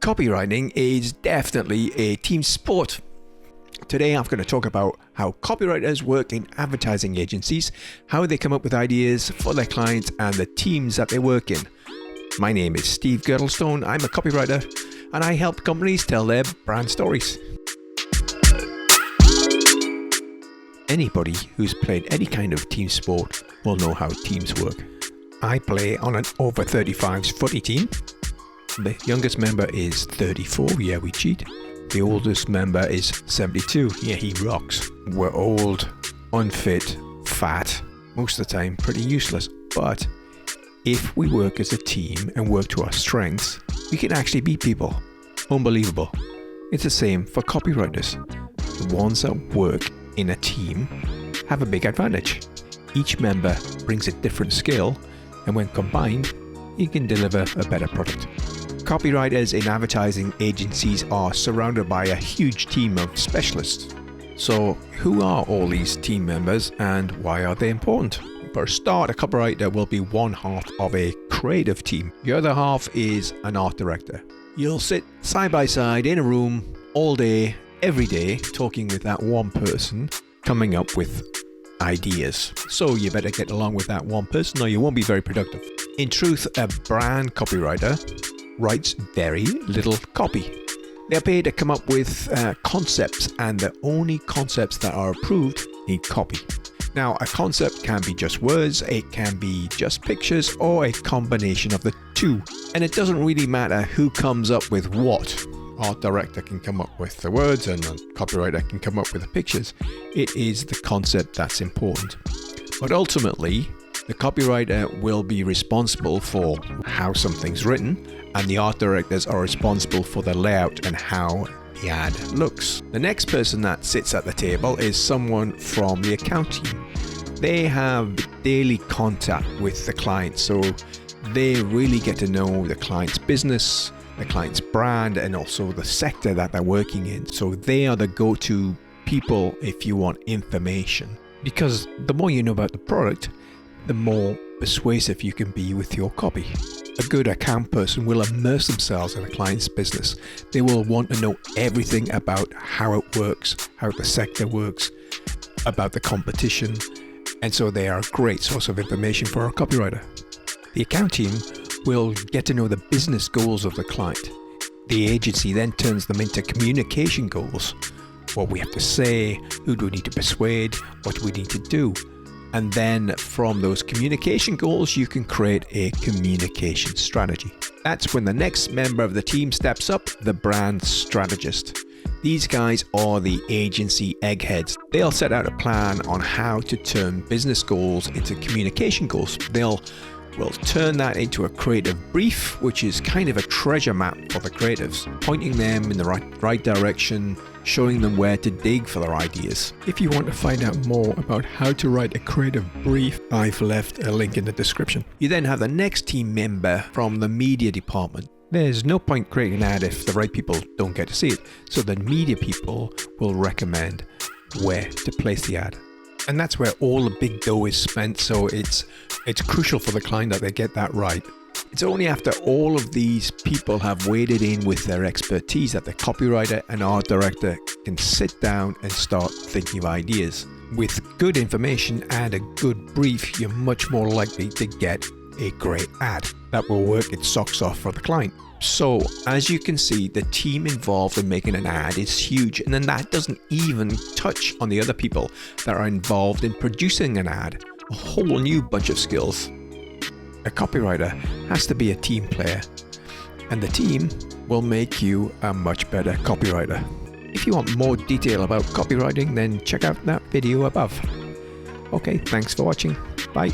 Copywriting is definitely a team sport. Today I'm going to talk about how copywriters work in advertising agencies, how they come up with ideas for their clients and the teams that they work in. My name is Steve Girdlestone, I'm a copywriter, and I help companies tell their brand stories. Anybody who's played any kind of team sport will know how teams work. I play on an over 35s footy team. The youngest member is 34, yeah, we cheat. The oldest member is 72, yeah, he rocks. We're old, unfit, fat, most of the time pretty useless. But if we work as a team and work to our strengths, we can actually beat people. Unbelievable. It's the same for copywriters. The ones that work in a team have a big advantage. Each member brings a different skill, and when combined, you can deliver a better product. Copywriters in advertising agencies are surrounded by a huge team of specialists. So who are all these team members and why are they important? For a start, a copywriter will be one half of a creative team. The other half is an art director. You'll sit side by side in a room all day, every day, talking with that one person, coming up with ideas. So you better get along with that one person or you won't be very productive. In truth, a brand copywriter writes very little copy. They're paid to come up with concepts, and the only concepts that are approved need copy. Now, a concept can be just words, it can be just pictures, or a combination of the two. And it doesn't really matter who comes up with what. Art director can come up with the words and a copywriter can come up with the pictures. It is the concept that's important. But ultimately, the copywriter will be responsible for how something's written, and the art directors are responsible for the layout and how the ad looks. The next person that sits at the table is someone from the account team. They have daily contact with the client, so they really get to know the client's business, the client's brand, and also the sector that they're working in. So they are the go-to people if you want information. Because the more you know about the product, the more persuasive you can be with your copy. A good account person will immerse themselves in a client's business. They will want to know everything about how it works, how the sector works, about the competition, and so they are a great source of information for a copywriter. The account team will get to know the business goals of the client. The agency then turns them into communication goals. What we have to say, who do we need to persuade, what do we need to do? And then from those communication goals, you can create a communication strategy. That's when the next member of the team steps up, the brand strategist. These guys are the agency eggheads. They'll set out a plan on how to turn business goals into communication goals. They'll turn that into a creative brief, which is kind of a treasure map for the creatives, pointing them in the right direction, showing them where to dig for their ideas. If you want to find out more about how to write a creative brief, I've left a link in the description. You then have the next team member from the media department. There's no point creating an ad if the right people don't get to see it, so the media people will recommend where to place the ad. And that's where all the big dough is spent, so it's crucial for the client that they get that right. It's only after all of these people have waded in with their expertise that the copywriter and art director can sit down and start thinking of ideas. With good information and a good brief, you're much more likely to get a great ad that will work its socks off for the client. So, as you can see, the team involved in making an ad is huge, and then that doesn't even touch on the other people that are involved in producing an ad. A whole new bunch of skills. A copywriter has to be a team player, and the team will make you a much better copywriter. If you want more detail about copywriting, then check out that video above. Okay, thanks for watching. Bye.